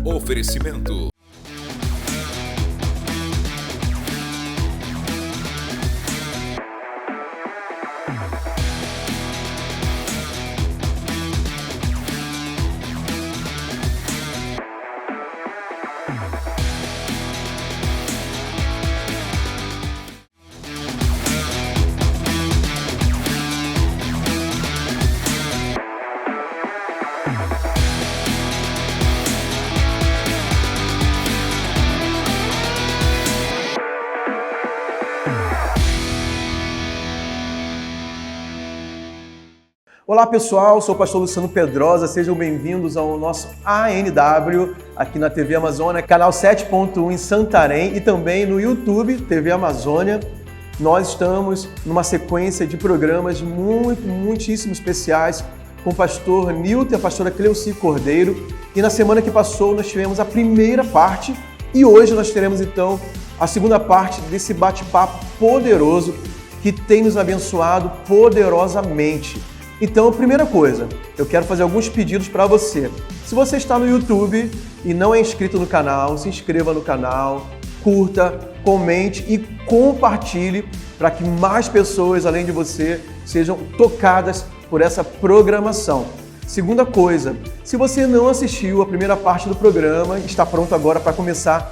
Oferecimento. Olá pessoal, sou o pastor Luciano Pedrosa, sejam bem-vindos ao nosso ANW aqui na TV Amazônia, canal 7.1 em Santarém e também no YouTube TV Amazônia. Nós estamos numa sequência de programas muitíssimo especiais com o pastor Nilton e a pastora Cleuci Cordeiro. E na semana que passou nós tivemos a primeira parte e hoje nós teremos então a segunda parte desse bate-papo poderoso que tem nos abençoado poderosamente. Então, primeira coisa, eu quero fazer alguns pedidos para você. Se você está no YouTube e não é inscrito no canal, se inscreva no canal, curta, comente e compartilhe para que mais pessoas, além de você, sejam tocadas por essa programação. Segunda coisa, se você não assistiu a primeira parte do programa, está pronto agora para começar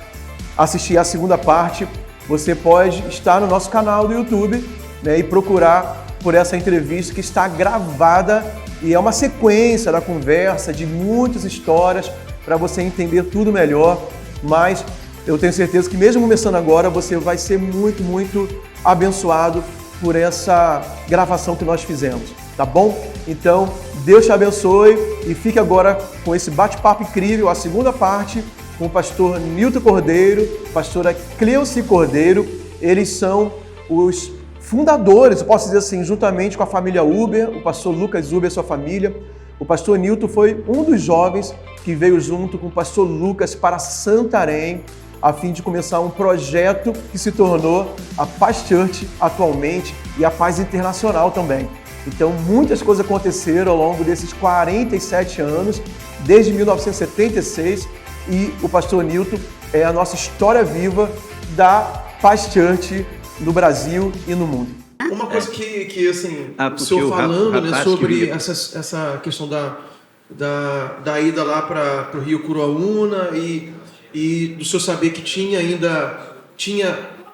a assistir a segunda parte, você pode estar no nosso canal do YouTube, né, e procurar por essa entrevista que está gravada e é uma sequência da conversa de muitas histórias para você entender tudo melhor, mas eu tenho certeza que mesmo começando agora você vai ser muito abençoado por essa gravação que nós fizemos, tá bom? Então, Deus te abençoe e fique agora com esse bate-papo incrível, a segunda parte com o pastor Nilton Cordeiro, pastora Cleuci Cordeiro. Eles são os fundadores, eu posso dizer assim, juntamente com a família Uber, o pastor Lucas Uber e sua família. O pastor Nilton foi um dos jovens que veio junto com o pastor Lucas para Santarém, a fim de começar um projeto que se tornou a Paz Church atualmente e a Paz Internacional também. Então, muitas coisas aconteceram ao longo desses 47 anos, desde 1976, e o pastor Nilton é a nossa história viva da Paz Church no Brasil e no mundo. Uma coisa que assim, o senhor falando, né, sobre essa questão da ida lá para o Rio Curuaúna e do senhor saber que tinha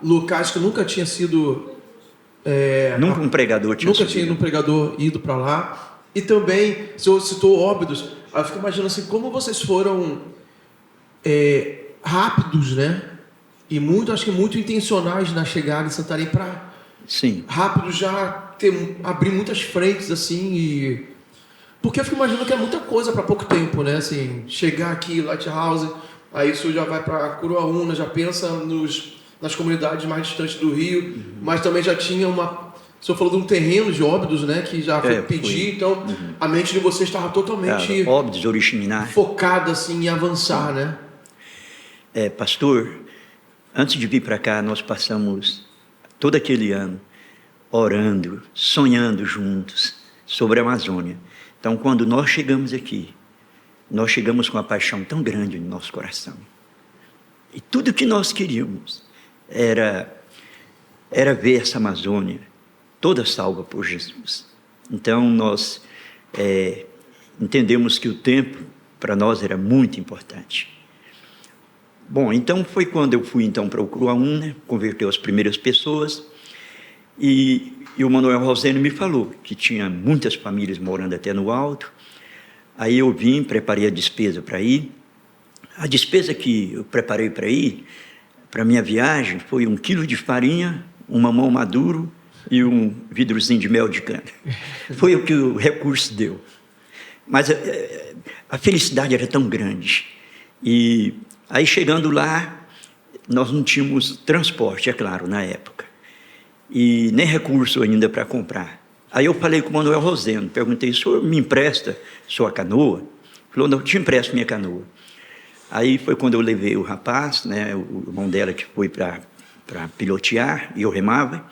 locais que nunca tinha sido... nunca um pregador tinha um pregador ido para lá. E também, o senhor citou Óbidos, eu fico imaginando assim, como vocês foram rápidos, né? E acho que muito intencionais na chegada em Santarém para rápido já abrir muitas frentes assim. Porque eu fico imaginando que é muita coisa para pouco tempo, né? Assim, chegar aqui, Lighthouse, aí isso já vai para Curuaúna, já pensa nas comunidades mais distantes do Rio, mas também já tinha o senhor falou de um terreno de Óbidos, né? Que já foi pedir, então a mente de vocês estava totalmente Óbidos, Oriximiná, focada assim, em avançar, né? Pastor, antes de vir para cá, nós passamos todo aquele ano orando, sonhando juntos sobre a Amazônia. Então, quando nós chegamos aqui, nós chegamos com uma paixão tão grande no nosso coração. E tudo que nós queríamos era ver essa Amazônia toda salva por Jesus. Então, nós entendemos que o tempo, para nós, era muito importante. Bom, então foi quando eu fui para o Curuaúna, converteu as primeiras pessoas, e o Manuel Roseno me falou que tinha muitas famílias morando até no alto. Aí eu vim, preparei a despesa para ir. A despesa que eu preparei para ir, para a minha viagem, foi 1 quilo de farinha, um mamão maduro e um vidrozinho de mel de cana. Foi o que o recurso deu. Mas a felicidade era tão grande. E aí, chegando lá, nós não tínhamos transporte, é claro, na época. E nem recurso ainda para comprar. Aí eu falei com o Manuel Roseno, perguntei, o senhor me empresta sua canoa? Ele falou, não, eu te empresto minha canoa. Aí foi quando eu levei o rapaz, né, o irmão dela que foi para pilotear, e eu remava.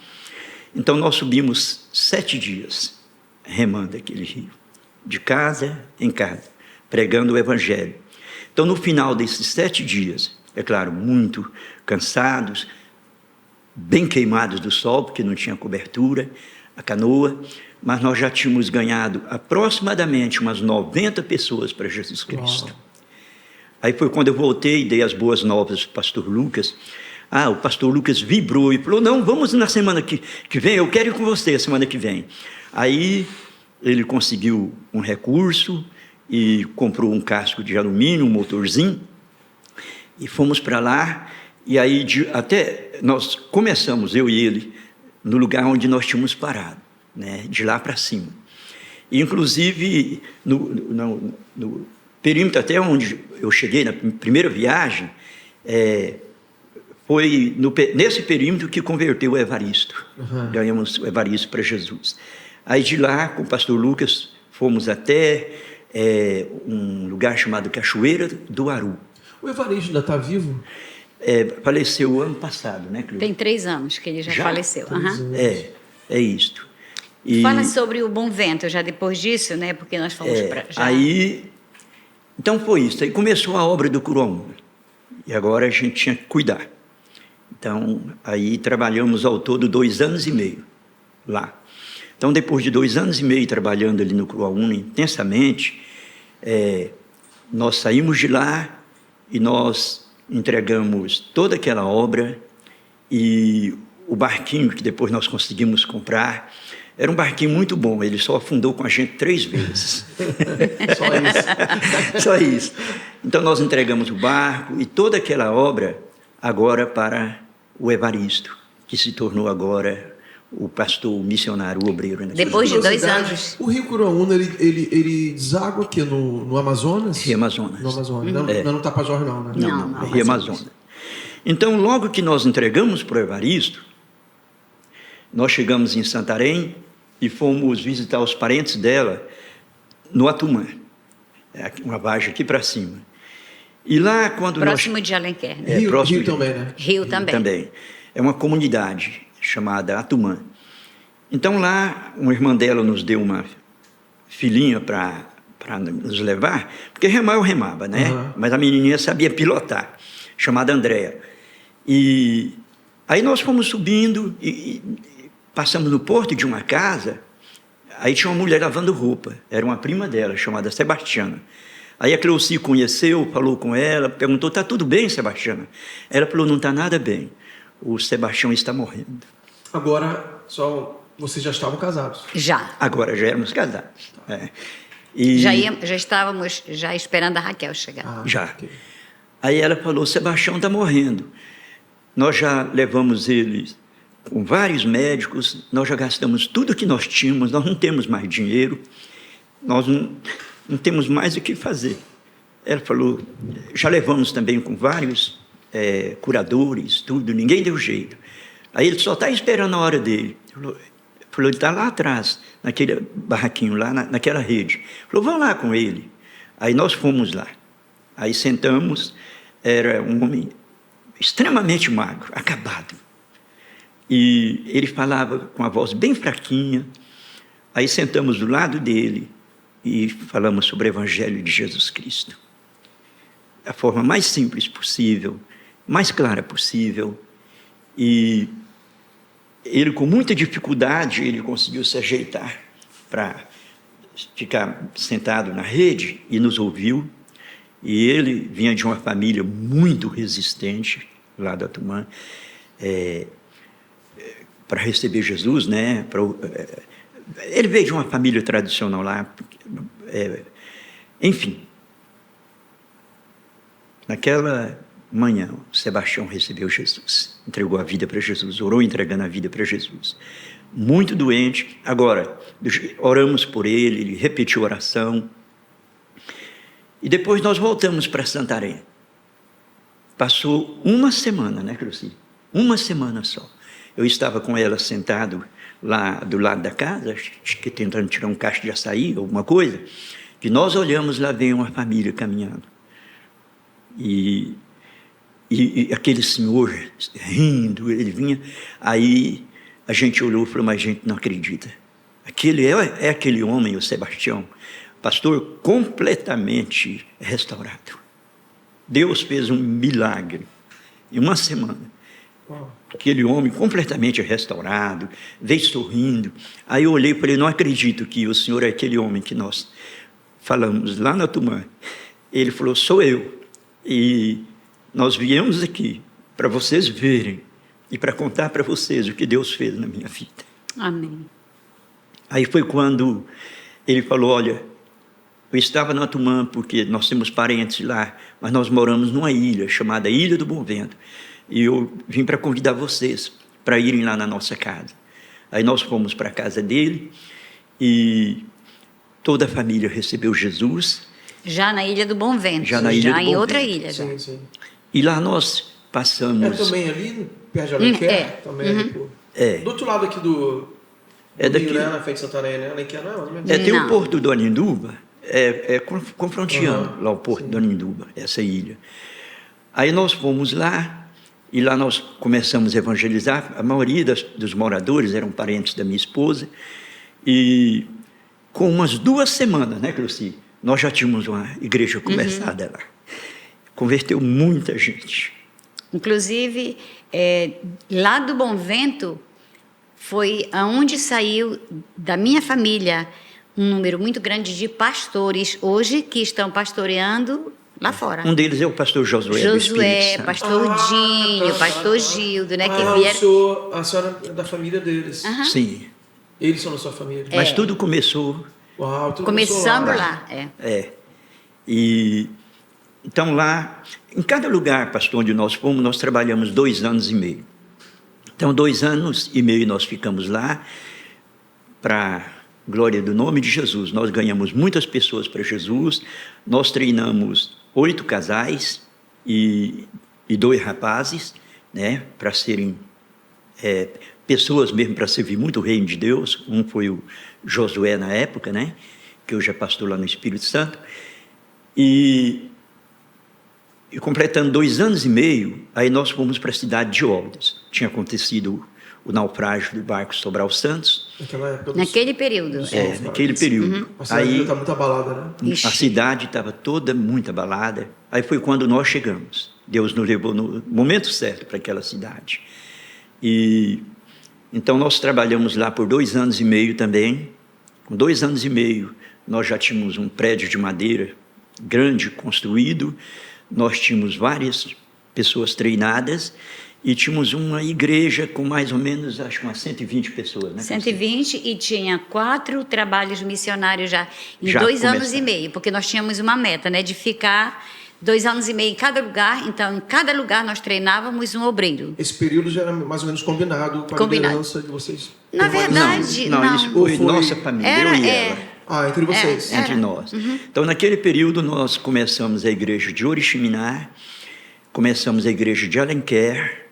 Então nós subimos 7 dias remando aquele rio, de casa em casa, pregando o evangelho. Então, no final desses 7 dias, é claro, muito cansados, bem queimados do sol, porque não tinha cobertura, a canoa, mas nós já tínhamos ganhado aproximadamente umas 90 pessoas para Jesus Cristo. Uau. Aí foi quando eu voltei e dei as boas novas para o pastor Lucas. O pastor Lucas vibrou e falou, não, vamos na semana que vem, eu quero ir com você a semana que vem. Aí ele conseguiu um recurso e comprou um casco de alumínio, um motorzinho, e fomos para lá. E aí até nós começamos, eu e ele, no lugar onde nós tínhamos parado, né, de lá para cima. E, inclusive, no perímetro até onde eu cheguei na primeira viagem, foi nesse perímetro que converteu o Evaristo. Uhum. Ganhamos o Evaristo para Jesus. Aí de lá, com o pastor Lucas, fomos até um lugar chamado Cachoeira do Aru. O Evaristo ainda está vivo? Faleceu ano passado, né, Cleo? Tem 3 anos que ele já faleceu. Uhum. É isto. Fala sobre o Bom Vento, já depois disso, né? Porque nós fomos para... Aí, então foi isso. Aí começou a obra do Curuaúna. E agora a gente tinha que cuidar. Então, aí trabalhamos ao todo 2 anos e meio lá. Então, depois de 2 anos e meio trabalhando ali no Curuaúna intensamente, nós saímos de lá e nós entregamos toda aquela obra, e o barquinho que depois nós conseguimos comprar era um barquinho muito bom, ele só afundou com a gente 3 vezes. Só isso. Só isso. Então nós entregamos o barco e toda aquela obra agora para o Evaristo, que se tornou agora o pastor missionário, o obreiro. Depois de 2 anos. O rio Curuaúna, ele deságua aqui no Amazonas? Rio Amazonas. No Amazonas. Não no Tapajós não, né? Não, Rio Amazonas. Então, logo que nós entregamos para o Evaristo, nós chegamos em Santarém e fomos visitar os parentes dela no Atumã, uma vargem aqui para cima. E lá, quando próximo de Alenquer. Né? Rio também, né? Rio também. É uma comunidade chamada Atumã. Então, lá, uma irmã dela nos deu uma filhinha para nos levar, porque remar eu remava, né? Uhum. Mas a menininha sabia pilotar, chamada Andréa. E aí nós fomos subindo e passamos no porto de uma casa, aí tinha uma mulher lavando roupa, era uma prima dela, chamada Sebastiana. Aí a Cleuci conheceu, falou com ela, perguntou, está tudo bem, Sebastiana? Ela falou, não está nada bem, o Sebastião está morrendo. Agora, vocês já estavam casados? Já. Agora já éramos casados. Já estávamos esperando a Raquel chegar. Já. Okay. Aí ela falou, Sebastião está morrendo. Nós já levamos ele com vários médicos, nós já gastamos tudo que nós tínhamos, nós não temos mais dinheiro, nós não temos mais o que fazer. Ela falou, já levamos também com vários curadores, tudo, ninguém deu jeito. Aí ele só está esperando a hora dele. Falou, ele está lá atrás, naquele barraquinho, lá naquela rede. Falou, vamos lá com ele. Aí nós fomos lá. Aí sentamos, era um homem extremamente magro, acabado. E ele falava com a voz bem fraquinha. Aí sentamos do lado dele e falamos sobre o Evangelho de Jesus Cristo. Da forma mais simples possível, mais clara possível. E ele, com muita dificuldade, ele conseguiu se ajeitar para ficar sentado na rede e nos ouviu. E ele vinha de uma família muito resistente, lá da Atumã, para receber Jesus, né? Ele veio de uma família tradicional lá. Enfim, naquela manhã, o Sebastião recebeu Jesus, entregou a vida para Jesus, orou entregando a vida para Jesus. Muito doente. Agora, oramos por ele, ele repetiu a oração. E depois nós voltamos para Santarém. Passou uma semana, né, Cruci? Uma semana só. Eu estava com ela sentado lá do lado da casa, acho que tentando tirar um cacho de açaí, alguma coisa, que nós olhamos, lá vem uma família caminhando. E aquele senhor rindo, ele vinha, aí a gente olhou e falou, mas a gente não acredita. Aquele é aquele homem, o Sebastião, pastor completamente restaurado. Deus fez um milagre em uma semana. Aquele homem completamente restaurado, veio sorrindo. Aí eu olhei para ele, não acredito que o senhor é aquele homem que nós falamos lá na Tumã. Ele falou, sou eu. E nós viemos aqui para vocês verem e para contar para vocês o que Deus fez na minha vida. Amém. Aí foi quando ele falou, olha, eu estava na Tumã porque nós temos parentes lá, mas nós moramos numa ilha chamada Ilha do Bom Vento. E eu vim para convidar vocês para irem lá na nossa casa. Aí nós fomos para a casa dele e toda a família recebeu Jesus. Já na Ilha do Bom Vento. Já na Ilha do em Bom outra Vento. ilha. Já. Sim, sim. E lá nós passamos... Também ali, perto de Alenquer? Também ali, pô. Do outro lado aqui do daqui, Rio, né? Na frente de Santarém, né? Alenquer não, mais ou menos. tem o Porto do Aninduba, confronteando lá o Porto sim. do Aninduba, essa ilha. Aí nós fomos lá, e lá nós começamos a evangelizar. A maioria dos moradores eram parentes da minha esposa. E com umas 2 semanas, né, Cleuci? Nós já tínhamos uma igreja começada lá. Converteu muita gente. Inclusive, lá do Bom Vento, foi aonde saiu da minha família um número muito grande de pastores, hoje, que estão pastoreando lá fora. Um deles é o pastor Josué do Espírito Santo. pastor Dinho, pastor Gildo, né? Que vieram... A senhora é da família deles. Sim. Eles são da sua família. Mas tudo começou... Uau, tudo Começando começou lá. E então lá, em cada lugar, pastor, onde nós fomos, nós trabalhamos 2 anos e meio. Então, 2 anos e meio nós ficamos lá, para glória do nome de Jesus. Nós ganhamos muitas pessoas para Jesus, nós treinamos 8 casais e 2 rapazes, né, para serem pessoas mesmo para servir muito o reino de Deus. Um foi o Josué na época, né, que hoje é pastor lá no Espírito Santo. E completando 2 anos e meio, aí nós fomos para a cidade de Óbidos. Tinha acontecido o naufrágio do barco Sobral Santos. Naquele período. Naquele período. A cidade está muito abalada, né? A cidade estava toda muito abalada. Aí foi quando nós chegamos. Deus nos levou no momento certo para aquela cidade. E então nós trabalhamos lá por 2 anos e meio também. Com 2 anos e meio, nós já tínhamos um prédio de madeira grande construído. Nós tínhamos várias pessoas treinadas e tínhamos uma igreja com mais ou menos, acho que umas 120 pessoas. Né? 120 e tinha 4 trabalhos missionários já em Já 2 anos começaram. e meio, porque nós tínhamos uma meta, né, de ficar 2 anos e meio em cada lugar. Então, em cada lugar nós treinávamos um obreiro. Esse período já era mais ou menos combinado com a liderança de vocês? Na verdade, não. Isso foi Foi- nossa família, eu e ela. Entre vocês. Entre nós. Então, naquele período, nós começamos a igreja de Oriximiná, começamos a igreja de Alenquer,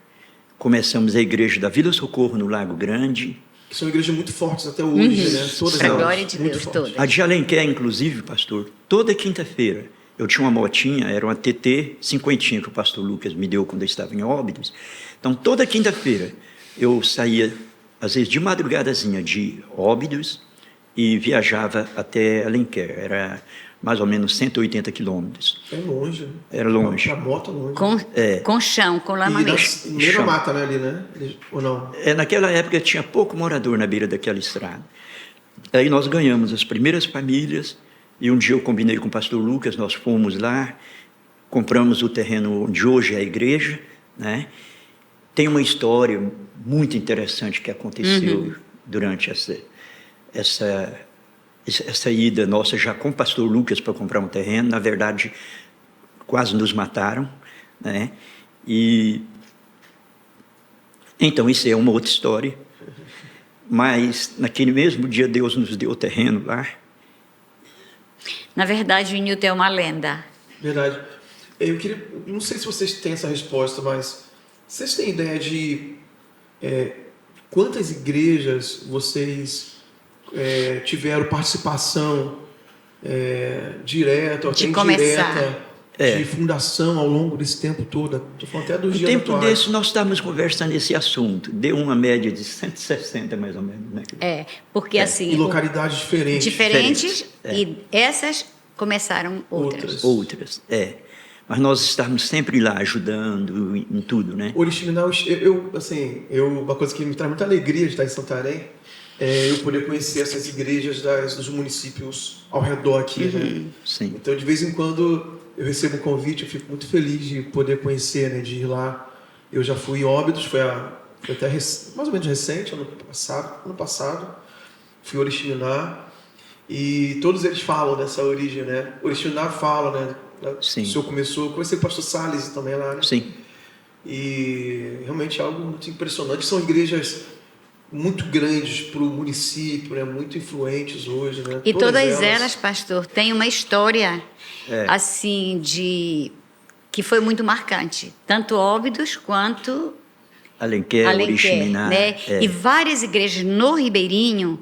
começamos a igreja da Vila Socorro, no Lago Grande. Que são igrejas muito fortes até hoje, né? Todas Pra elas, glória de muito Deus, fortes. todas. A de Alenquer, inclusive, pastor, toda quinta-feira, eu tinha uma motinha, era uma TT 50 que o pastor Lucas me deu quando eu estava em Óbidos. Então, toda quinta-feira, eu saía, às vezes, de madrugadazinha de Óbidos e viajava até Alenquer. Era mais ou menos 180 quilômetros. É longe. Né? Era longe. A moto é longe. Com chão, com lama mesmo. No meio da Chão. mata, né? Ali, né? Ou não? Naquela época tinha pouco morador na beira daquela estrada. Aí nós ganhamos as primeiras famílias e um dia eu combinei com o pastor Lucas, nós fomos lá, compramos o terreno onde hoje é a igreja, né? Tem uma história muito interessante que aconteceu durante essa ida nossa já com o pastor Lucas para comprar um terreno. Na verdade, quase nos mataram, né? E então isso é uma outra história. Mas naquele mesmo dia Deus nos deu o terreno lá. Na verdade, o Newton é uma lenda. Verdade. Eu queria... Não sei se vocês têm essa resposta, mas... Vocês têm ideia de... quantas igrejas vocês tiveram participação direta ou até De começar. indireta de fundação ao longo desse tempo todo? Estou falando até dos No dias tempo atuais. desse, nós estávamos conversando esse assunto. Deu uma média de 160, mais ou menos. Né? Porque assim... Em localidades diferentes. Diferentes, e essas começaram outras. Outras, mas nós estávamos sempre lá ajudando em tudo, né? Oriximiná, uma coisa que me traz muita alegria de estar em Santarém é eu poder conhecer essas igrejas dos municípios ao redor aqui, né? Sim. Então, de vez em quando eu recebo um convite, eu fico muito feliz de poder conhecer, né? De ir lá. Eu já fui em Óbidos, foi até mais ou menos recente, ano passado. Fui em Oriximiná e todos eles falam dessa origem, né? Oriximiná fala, né? Sim. O senhor começou, conheci o pastor Salles também lá, né? Sim. E realmente é algo muito impressionante. São igrejas muito grandes para o município, né? Muito influentes hoje, né? E todas elas, pastor, têm uma história assim que foi muito marcante, tanto Óbidos quanto Alenquer, Oriximiná, né? E várias igrejas no Ribeirinho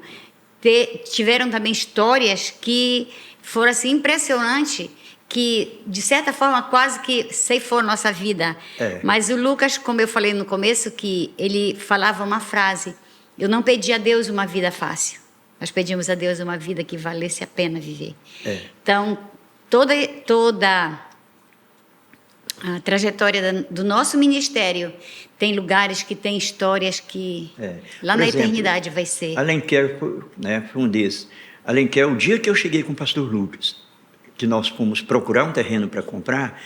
tiveram também histórias que foram assim impressionantes, que de certa forma quase que ceifou nossa vida. Mas o Lucas, como eu falei no começo, que ele falava uma frase: eu não pedi a Deus uma vida fácil, nós pedimos a Deus uma vida que valesse a pena viver. Então, toda a trajetória do nosso ministério tem lugares que tem histórias que lá Por na exemplo, eternidade vai ser. Alenquer, né, foi um desses. Alenquer, o dia que eu cheguei com o pastor Lucas, que nós fomos procurar um terreno para comprar,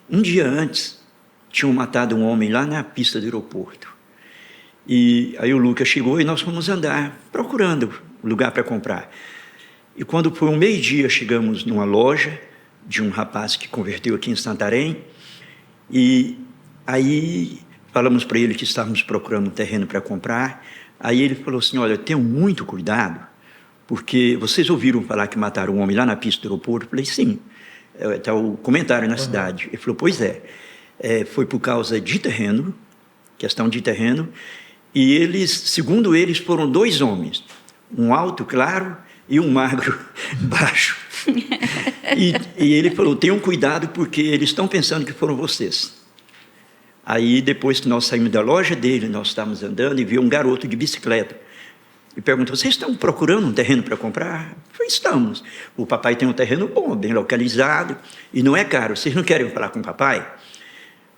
um dia antes tinham matado um homem lá na pista do aeroporto. E aí o Lucas chegou e nós fomos andar procurando lugar para comprar. E quando foi 12:30, chegamos numa loja de um rapaz que converteu aqui em Santarém, e aí falamos para ele que estávamos procurando um terreno para comprar. Aí ele falou assim: olha, tenham muito cuidado, porque vocês ouviram falar que mataram um homem lá na pista do aeroporto? Eu falei: sim, está o comentário na cidade. Ele falou: pois foi por causa de terreno, questão de terreno, e eles, segundo eles, foram 2 homens, um alto, claro, e um magro, baixo. E ele falou: tenham cuidado, porque eles estão pensando que foram vocês. Aí, depois que nós saímos da loja dele, nós estávamos andando e viu um garoto de bicicleta. E perguntou: vocês estão procurando um terreno para comprar? Eu falei: estamos. O papai tem um terreno bom, bem localizado, e não é caro. Vocês não querem falar com o papai?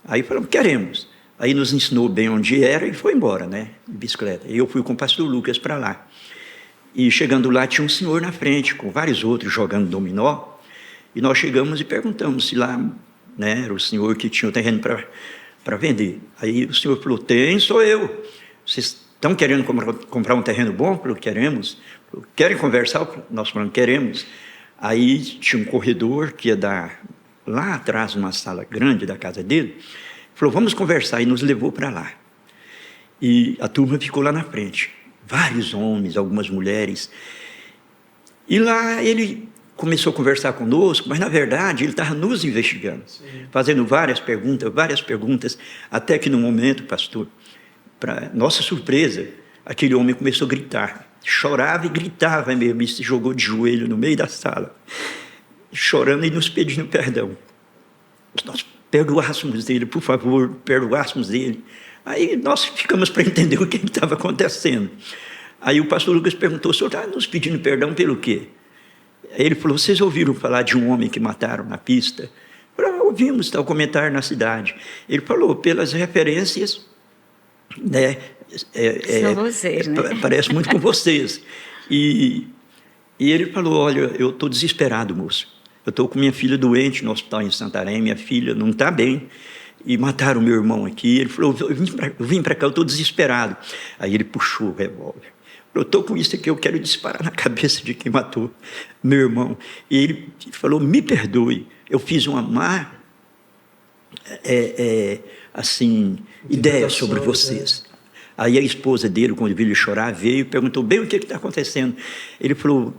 Aí falamos: queremos. Aí nos ensinou bem onde era e foi embora, né, de bicicleta. E eu fui com o pastor Lucas para lá. E chegando lá, tinha um senhor na frente, com vários outros jogando dominó. E nós chegamos e perguntamos se lá, né, era o senhor que tinha o terreno para vender. Aí o senhor falou: sou eu. Vocês estão querendo comprar um terreno bom? Falou: queremos. Falou: querem conversar? Nós falamos: queremos. Aí tinha um corredor que ia dar lá atrás, numa sala grande da casa dele. Falou: vamos conversar. E nos levou para lá. E a turma ficou lá na frente. Vários homens, algumas mulheres. E lá ele começou a conversar conosco, mas, na verdade, ele estava nos investigando, fazendo várias perguntas, até que, no momento, pastor, para nossa surpresa, aquele homem começou a gritar. Chorava e gritava mesmo, e se jogou de joelho no meio da sala, chorando e nos pedindo perdão. Nós perdoássemos ele, por favor, perdoássemos ele. Aí nós ficamos para entender o que estava acontecendo. Aí o pastor Lucas perguntou: o senhor está nos pedindo perdão pelo quê? Aí ele falou: vocês ouviram falar de um homem que mataram na pista? Eu falei: ouvimos, está o comentário na cidade. Ele falou: pelas referências, né, são vocês, né? Parece muito com vocês. E ele falou: olha, eu estou desesperado, moço. Eu estou com minha filha doente no hospital em Santarém, minha filha não está bem, e mataram meu irmão aqui. Ele falou: eu vim para cá, eu estou desesperado. Aí ele puxou o revólver. Eu estou com isso aqui, eu quero disparar na cabeça de quem matou meu irmão. E ele falou: me perdoe, eu fiz uma má ideia sobre vocês. Aí a esposa dele, quando viu ele chorar, veio e perguntou: bem, o que está acontecendo? Ele falou: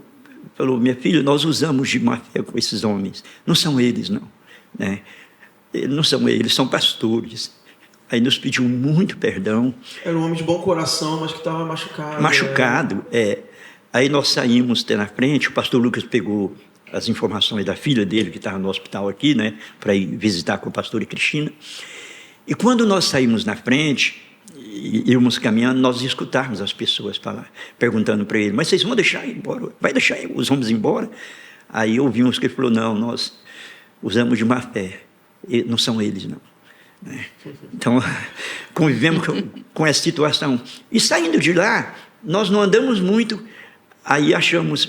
minha filha, nós usamos de má fé com esses homens. Não são eles, não. Né? Não são eles, são pastores. Aí nos pediu muito perdão. Era um homem de bom coração, mas que estava machucado. Machucado, Aí nós saímos até na frente, o pastor Lucas pegou as informações da filha dele, que estava no hospital aqui, né, para ir visitar com o pastor e Cristina. E quando nós saímos na frente, e íamos caminhando, nós escutávamos as pessoas falar, perguntando para ele: mas vocês vão deixar ir embora? Vai deixar os homens embora? Aí ouvimos que ele falou: não, nós usamos de má fé. E não são eles, não. Né? Então, convivemos com essa situação. E saindo de lá, nós não andamos muito, aí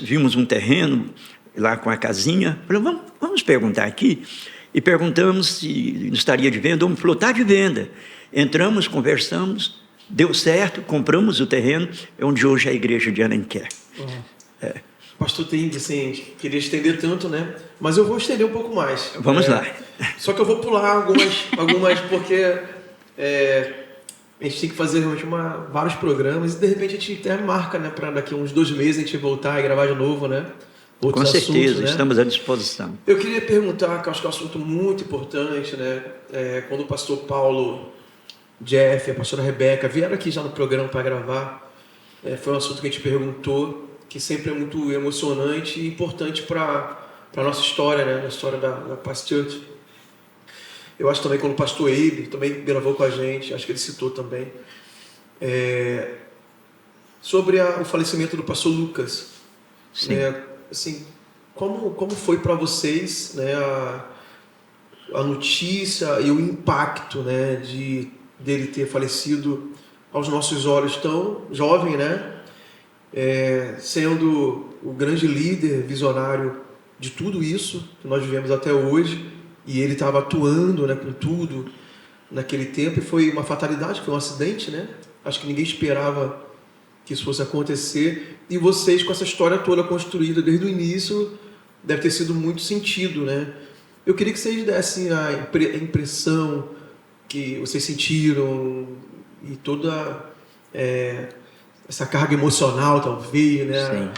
vimos um terreno lá com a casinha, falamos, vamos perguntar aqui, e perguntamos se estaria de venda, o homem falou, está de venda. Entramos, conversamos, deu certo, compramos o terreno, é onde hoje é a igreja de Alenquer. Pastor Ting, assim, queria estender tanto, né? Mas eu vou estender um pouco mais. Vamos lá. Só que eu vou pular algumas porque a gente tem que fazer realmente vários programas e de repente a gente até marca, né? Para daqui a uns 2 meses a gente voltar e gravar de novo, né? Com certeza, assuntos, né? Estamos à disposição. Eu queria perguntar, que eu acho que é um assunto muito importante, né? Quando o pastor Paulo, Jeff, a pastora Rebeca vieram aqui já no programa para gravar, foi um assunto que a gente perguntou, que sempre é muito emocionante e importante para a nossa história, né? A história da Paz Church. Eu acho também quando o pastor Abe também gravou com a gente, acho que ele citou também, sobre o falecimento do pastor Lucas. Sim. Assim, como foi para vocês, né, a notícia e o impacto, né, dele ter falecido aos nossos olhos tão jovem, né? Sendo o grande líder visionário de tudo isso que nós vivemos até hoje, e ele estava atuando, né, com tudo naquele tempo, e foi uma fatalidade, foi um acidente, né? Acho que ninguém esperava que isso fosse acontecer, e vocês com essa história toda construída desde o início, deve ter sido muito sentido, né? Eu queria que vocês dessem a impressão que vocês sentiram e toda essa carga emocional, talvez, né? Sim.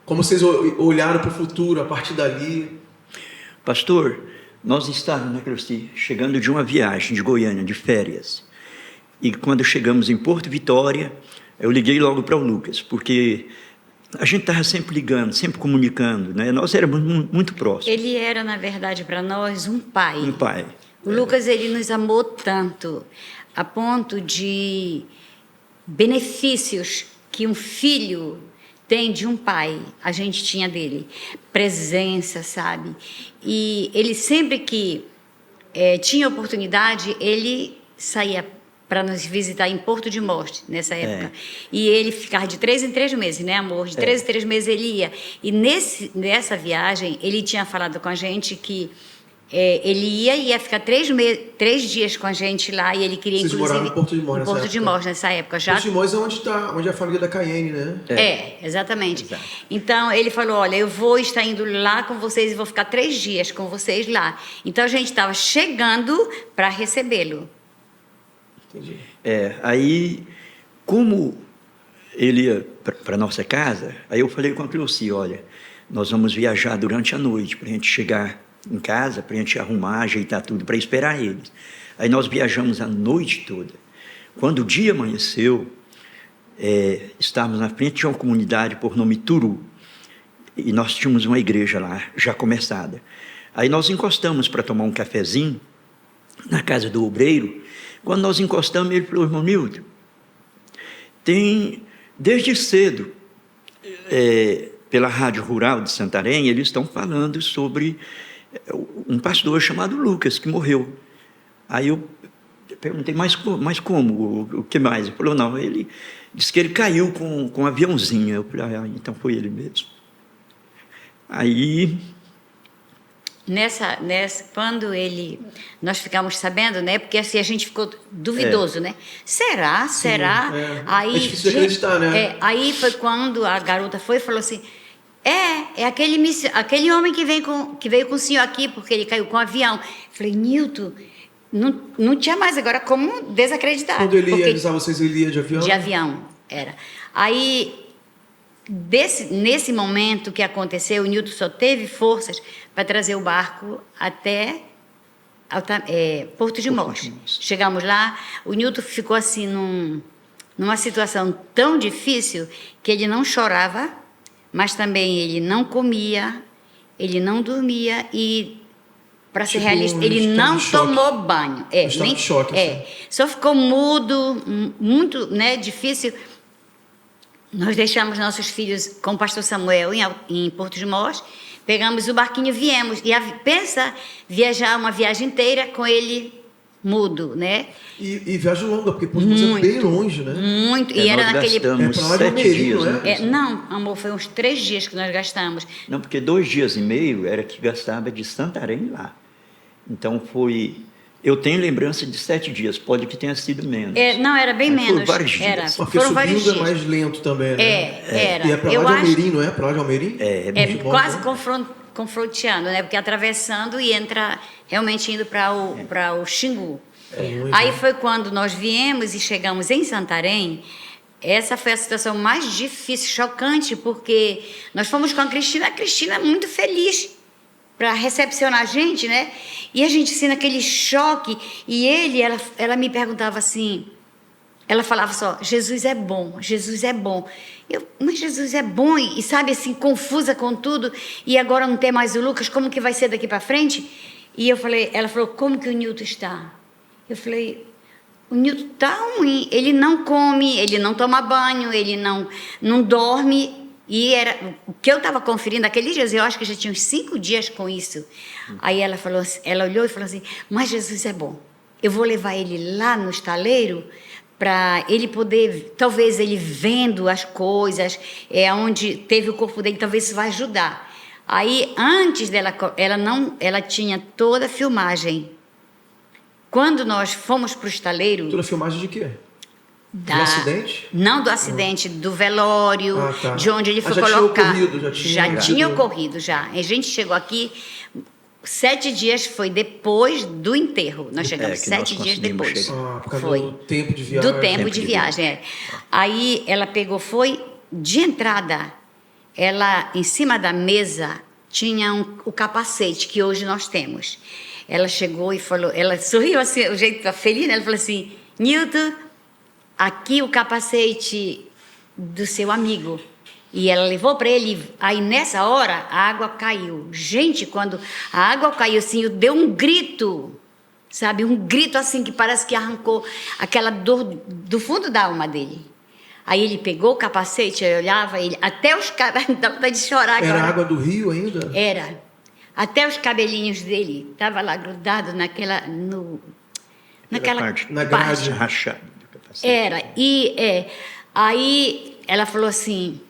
Como vocês olharam para o futuro a partir dali? Pastor, nós estávamos, né, Cleuci, chegando de uma viagem de Goiânia, de férias. E quando chegamos em Porto Vitória, eu liguei logo para o Lucas, porque a gente estava sempre ligando, sempre comunicando, né? Nós éramos muito próximos. Ele era, na verdade, para nós, um pai. Um pai. O Lucas, ele nos amou tanto, a ponto de benefícios que um filho tem de um pai, a gente tinha dele. Presença, sabe? E ele sempre que tinha oportunidade, ele saía para nos visitar em Porto de Mós, nessa época. E ele ficava de 3 em 3 meses, né, amor? De 3 em 3 meses ele ia. E nessa viagem, ele tinha falado com a gente que ele ia ficar 3 dias com a gente lá, e ele queria, Vocês inclusive... moraram em Porto de Mós nessa época? Porto de Mós, nessa época. Já... Porto de Mós é onde é a família da Caiane, né? Exatamente. Exato. Então, ele falou, olha, eu vou estar indo lá com vocês e vou ficar 3 dias com vocês lá. Então, a gente estava chegando para recebê-lo. Entendi. Aí, como ele ia para a nossa casa, aí eu falei com a Cleuci, olha, nós vamos viajar durante a noite para a gente chegar em casa, para a gente arrumar, ajeitar tudo, para esperar eles. Aí nós viajamos a noite toda. Quando o dia amanheceu, estávamos na frente de uma comunidade por nome Turu, e nós tínhamos uma igreja lá, já começada. Aí nós encostamos para tomar um cafezinho na casa do obreiro. Quando nós encostamos, ele falou, irmão Nilton, desde cedo, pela Rádio Rural de Santarém, eles estão falando sobre um pastor chamado Lucas, que morreu. Aí eu perguntei, mas como? O que mais? Ele falou, não, ele disse que ele caiu com um aviãozinho. Eu falei, então foi ele mesmo. Aí... Quando nós ficamos sabendo, né? Porque assim a gente ficou duvidoso, né? Será? Aí, é difícil de acreditar, né? Aí foi quando a garota foi e falou assim: é aquele homem que veio com o senhor aqui, porque ele caiu com o avião. Eu falei, Nilton, não tinha mais agora como desacreditar. Quando ele ia avisar vocês, ele ia de avião? De avião, era. Aí, nesse momento que aconteceu, o Nilton só teve forças para trazer o barco até Porto de Mós. Chegamos lá, o Nilton ficou assim numa situação tão difícil que ele não chorava, mas também ele não comia, ele não dormia e, para ser realista, ele não tomou banho. Nem choque. Só ficou mudo, muito, né, difícil. Nós deixamos nossos filhos com o pastor Samuel em Porto de Mós, Pegamos o barquinho e viemos. E pensa viajar uma viagem inteira com ele mudo, né? E viagem longa, porque Porto de Mós é bem longe, né? Muito. E era nós naquele... gastamos pra lá de 7 Almeirim, dias, não é? né? Não, amor, foi uns 3 dias que nós gastamos. Não, porque 2 dias e meio era que gastava de Santarém lá. Então foi... Eu tenho lembrança de 7 dias, pode que tenha sido menos. Não, era bem Mas foram menos. vários dias. Era, Porque foram vários subindo dias. é mais lento também, né? Era. E é pra Eu lá de acho- Almeirim, não é? Pra lá de Almeirim? É Muito bom, quase né? confronteando, né? Porque atravessando e entra realmente indo para o Xingu. longe, Aí né? foi quando nós viemos e chegamos em Santarém. Essa foi a situação mais difícil, chocante, porque nós fomos com a Cristina muito feliz para recepcionar a gente, né? E a gente assim naquele choque, e ela me perguntava assim, ela falava só, Jesus é bom, Jesus é bom. Mas Jesus é bom, e sabe assim, confusa com tudo, e agora não tem mais o Lucas, como que vai ser daqui para frente? E ela falou, como que o Nilton está? Eu falei, o Nilton está ruim, ele não come, ele não toma banho, ele não dorme. E era o que eu estava conferindo naqueles dias, eu acho que já tinha uns 5 dias com isso. Aí ela falou assim, ela olhou e falou assim, mas Jesus é bom, eu vou levar ele lá no estaleiro para ele poder, talvez ele vendo as coisas, onde teve o corpo dele, talvez isso vai ajudar. Aí antes dela, ela tinha toda a filmagem. Quando nós fomos para o estaleiro... Toda filmagem de quê? Do acidente? Não do acidente, do velório, tá. de onde ele foi já colocar. Tinha ocorrido, já tinha ocorrido, já. A gente chegou aqui, 7 dias foi depois do enterro. Nós chegamos que nós 7 dias conseguimos depois. chegar. Por causa Foi. do tempo de viagem. Do tempo de viagem, Aí ela pegou, foi de entrada, ela em cima da mesa tinha o capacete que hoje nós temos. Ela chegou e falou, ela sorriu assim, o jeito feliz, né? Ela falou assim, Nilton, aqui o capacete do seu amigo. E ela levou para ele, aí nessa hora a água caiu. Gente, quando a água caiu assim, deu um grito, sabe? Um grito assim que parece que arrancou aquela dor do fundo da alma dele. Aí ele pegou o capacete, eu olhava ele, até os cabelos, dá vontade de chorar agora. Era água do rio ainda? Era. Até os cabelinhos dele estavam lá grudados naquela parte, na grade rachada do capacete. Era. Aí ela falou assim,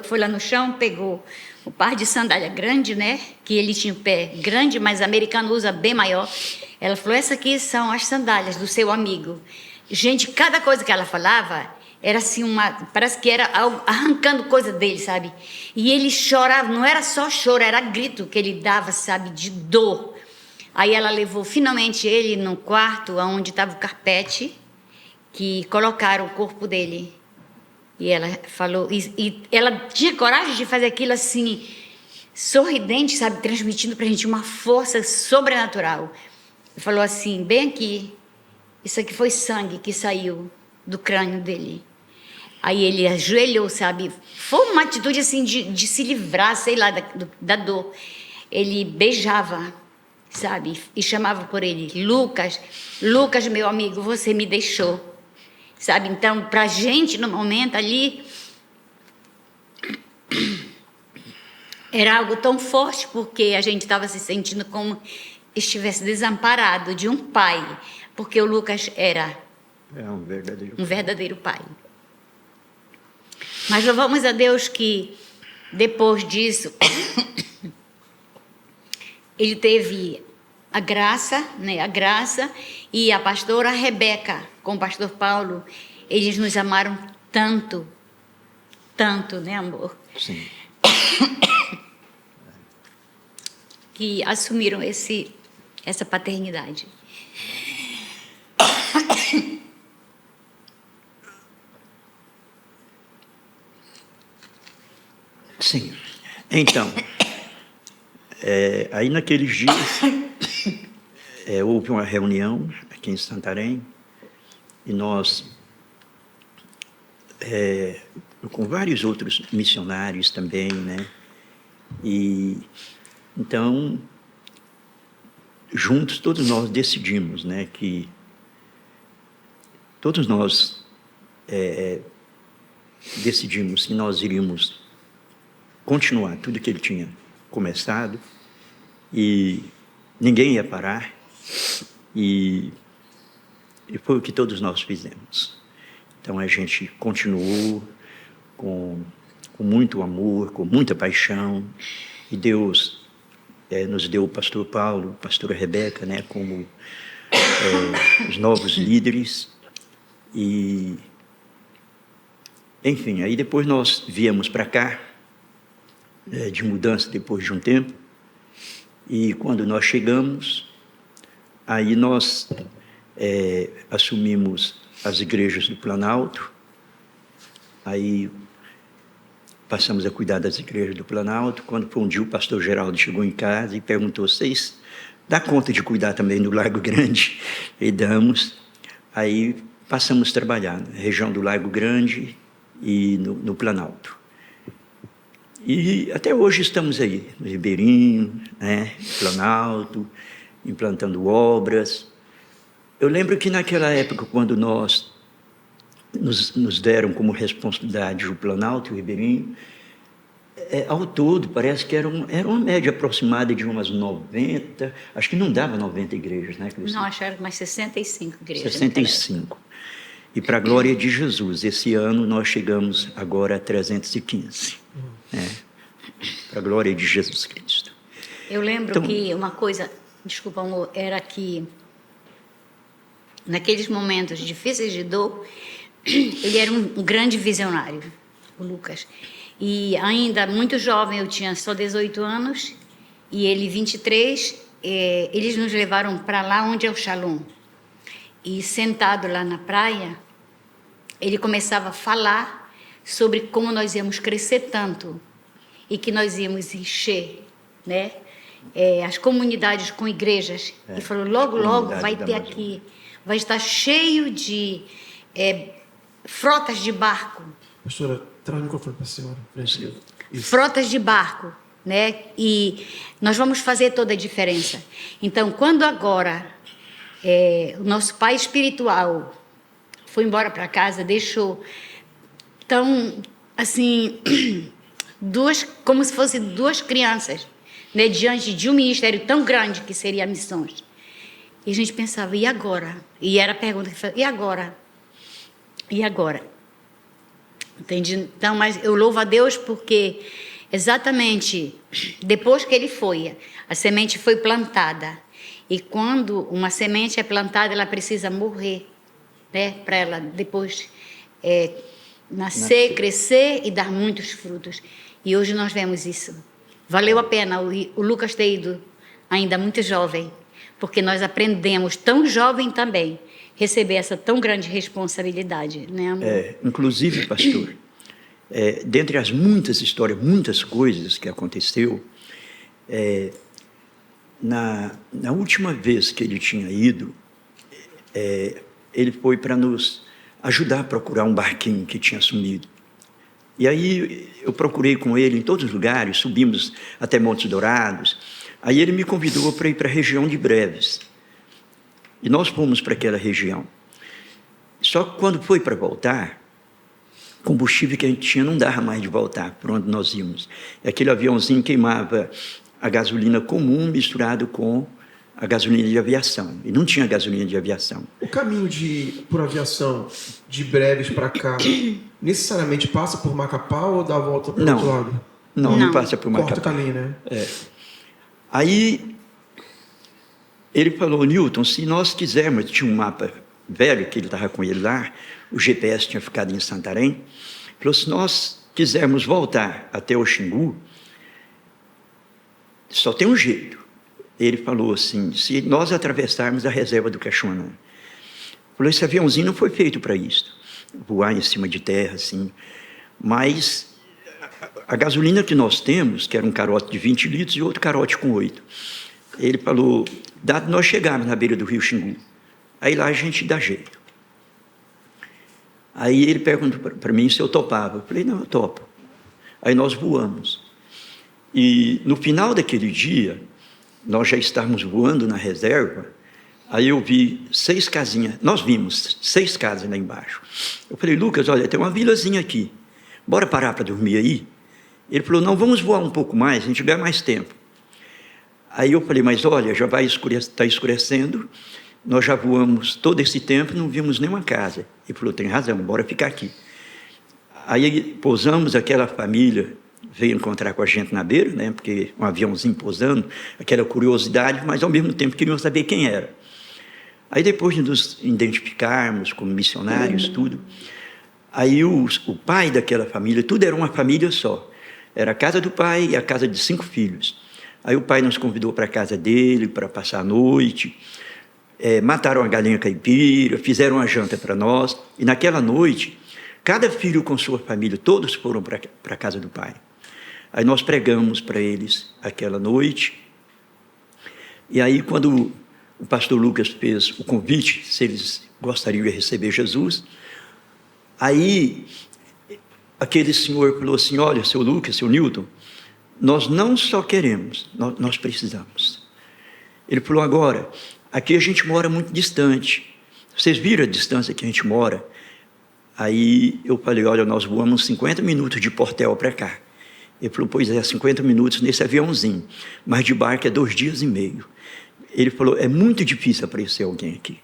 foi lá no chão, pegou o par de sandália grande, né? Que ele tinha o pé grande, mas o americano usa bem maior. Ela falou, essas aqui são as sandálias do seu amigo. Gente, cada coisa que ela falava era assim parece que era arrancando coisa dele, sabe? E ele chorava, não era só choro, era grito que ele dava, sabe, de dor. Aí ela levou finalmente ele no quarto onde estava o carpete, que colocaram o corpo dele. E ela falou, e ela tinha coragem de fazer aquilo assim, sorridente, sabe, transmitindo pra gente uma força sobrenatural. Falou assim, bem aqui, isso aqui foi sangue que saiu do crânio dele. Aí ele ajoelhou, sabe? Foi uma atitude assim de se livrar, sei lá, da dor. Ele beijava, sabe? E chamava por ele, Lucas, Lucas, meu amigo, você me deixou. Sabe? Então, pra gente, no momento ali, era algo tão forte, porque a gente estava se sentindo como estivesse desamparado de um pai, porque o Lucas era um verdadeiro pai. Mas louvamos a Deus que, depois disso, ele teve a graça, né? A graça, e a pastora Rebeca, com o pastor Paulo, eles nos amaram tanto, tanto, né, amor? Sim. Que assumiram essa paternidade. Sim. Então, aí naqueles dias, houve uma reunião aqui em Santarém, e nós, com vários outros missionários também, né? E então, juntos, todos nós decidimos, né, que todos nós decidimos que nós iríamos continuar tudo que ele tinha começado, e ninguém ia parar, e foi o que todos nós fizemos. Então a gente continuou com muito amor, com muita paixão, e Deus nos deu o pastor Paulo, a pastora Rebeca, né, como os novos líderes. E, enfim, aí depois nós viemos para cá, de mudança depois de um tempo, e quando nós chegamos, aí nós assumimos as igrejas do Planalto, aí passamos a cuidar das igrejas do Planalto. Quando foi um dia, o pastor Geraldo chegou em casa e perguntou: vocês dá conta de cuidar também do Largo Grande? E damos. Aí passamos a trabalhar na região do Largo Grande e no Planalto. E até hoje estamos aí, no Ribeirinho, né, Planalto, implantando obras. Eu lembro que naquela época, quando nos deram como responsabilidade o Planalto e o Ribeirinho, ao todo, parece que era uma média aproximada de umas 90, acho que não dava 90 igrejas, né, Cristina? Não, acho que era mais 65 igrejas. 65. E para a glória de Jesus, esse ano nós chegamos agora a 315. Né? Para a glória de Jesus Cristo. Eu lembro que uma coisa, desculpa, amor, era que naqueles momentos difíceis de dor, ele era um grande visionário, o Lucas. E ainda muito jovem, eu tinha só 18 anos, e ele 23, eles nos levaram para lá onde é o Shalom. E sentado lá na praia, ele começava a falar sobre como nós íamos crescer tanto e que nós íamos encher, né, as comunidades com igrejas. E falou, logo vai ter aqui, vai estar cheio de frotas de barco. Pastora, traz o microfone para a senhora. Frotas de barco, né? E nós vamos fazer toda a diferença. Então, quando agora o nosso pai espiritual foi embora para casa, deixou tão, assim, como se fossem duas crianças, né? Diante de um ministério tão grande que seria missões. E a gente pensava, e agora? E era a pergunta que fazia, e agora? E agora? Entende? Então, mas eu louvo a Deus porque exatamente depois que ele foi, a semente foi plantada. E quando uma semente é plantada, ela precisa morrer, né? Para ela depois nascer, crescer e dar muitos frutos. E hoje nós vemos isso. Valeu a pena o Lucas ter ido ainda muito jovem, porque nós aprendemos, tão jovem também, receber essa tão grande responsabilidade, né, amor? Inclusive, pastor, dentre as muitas histórias, muitas coisas que aconteceu, na última vez que ele tinha ido, ele foi para nos ajudar a procurar um barquinho que tinha sumido. E aí eu procurei com ele em todos os lugares, subimos até Montes Dourados. Aí ele me convidou para ir para a região de Breves. E nós fomos para aquela região. Só que quando foi para voltar, o combustível que a gente tinha não dava mais de voltar para onde nós íamos. E aquele aviãozinho queimava a gasolina comum misturado com a gasolina de aviação. E não tinha gasolina de aviação. O caminho por aviação de Breves para cá, necessariamente passa por Macapá ou dá a volta para o outro lado? Não passa por Macapá. Corta o caminho, né? Aí ele falou, Newton, se nós quisermos, tinha um mapa velho que ele estava com ele lá, o GPS tinha ficado em Santarém, falou, se nós quisermos voltar até o Xingu, só tem um jeito. Ele falou assim, se nós atravessarmos a reserva do Cachuanã. Falou, esse aviãozinho não foi feito para isso, voar em cima de terra, assim, mas a gasolina que nós temos, que era um carote de 20 litros e outro carote com 8, ele falou, dado nós chegarmos na beira do rio Xingu, aí lá a gente dá jeito. Aí ele perguntou para mim se eu topava. Eu falei, não, eu topo. Aí nós voamos. E no final daquele dia, nós já estávamos voando na reserva, aí eu vi 6 casinhas, nós vimos 6 casas lá embaixo. Eu falei, Lucas, olha, tem uma vilazinha aqui, bora parar para dormir aí? Ele falou, não, vamos voar um pouco mais, a gente ganha mais tempo. Aí eu falei, mas olha, já vai está escurecendo, nós já voamos todo esse tempo e não vimos nenhuma casa. Ele falou, tem razão, bora ficar aqui. Aí pousamos, aquela família veio encontrar com a gente na beira, né, porque um aviãozinho pousando, aquela curiosidade, mas ao mesmo tempo queriam saber quem era. Aí depois de nos identificarmos como missionários, tudo, aí o pai daquela família, tudo era uma família só. Era a casa do pai e a casa de 5 filhos. Aí o pai nos convidou para a casa dele, para passar a noite, mataram a galinha caipira, fizeram uma janta para nós, e naquela noite, cada filho com sua família, todos foram para a casa do pai. Aí nós pregamos para eles aquela noite, e aí quando o pastor Lucas fez o convite, se eles gostariam de receber Jesus, aí aquele senhor falou assim, olha, seu Lucas, seu Newton, nós não só queremos, nós precisamos. Ele falou, agora, aqui a gente mora muito distante, vocês viram a distância que a gente mora? Aí eu falei, olha, nós voamos 50 minutos de Portel para cá. Ele falou, pois é, 50 minutos nesse aviãozinho, mas de barco é 2 dias e meio. Ele falou, é muito difícil aparecer alguém aqui.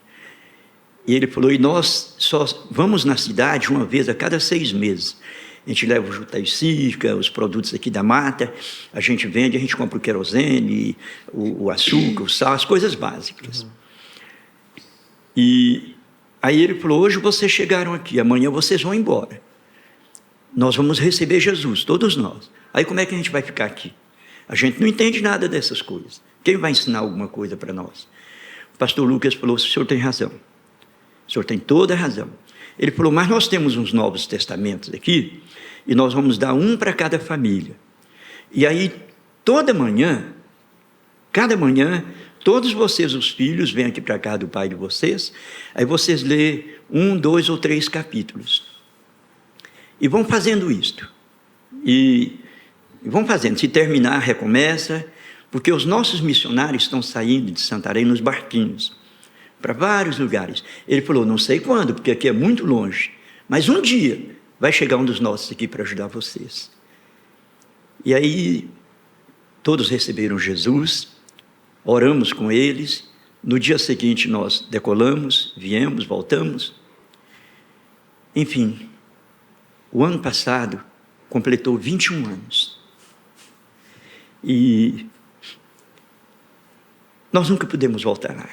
E ele falou, e nós só vamos na cidade uma vez a cada 6 meses. A gente leva o Jutaicica, os produtos aqui da mata, a gente vende, a gente compra o querosene, o açúcar, o sal, as coisas básicas. E aí ele falou, hoje vocês chegaram aqui, amanhã vocês vão embora. Nós vamos receber Jesus, todos nós. Aí como é que a gente vai ficar aqui? A gente não entende nada dessas coisas. Quem vai ensinar alguma coisa para nós? O pastor Lucas falou, o senhor tem razão. O senhor tem toda a razão. Ele falou, mas nós temos uns Novos Testamentos aqui, e nós vamos dar um para cada família. E aí, cada manhã, todos vocês, os filhos, vêm aqui para a casa do pai de vocês, aí vocês lêem 1, 2 ou 3 capítulos. E vão fazendo isto. E vão fazendo. Se terminar, recomeça, porque os nossos missionários estão saindo de Santarém nos barquinhos, para vários lugares. Ele falou, não sei quando, porque aqui é muito longe, mas um dia vai chegar um dos nossos aqui para ajudar vocês. E aí, todos receberam Jesus, oramos com eles, no dia seguinte nós decolamos, viemos, voltamos. Enfim, o ano passado completou 21 anos. E nós nunca pudemos voltar lá.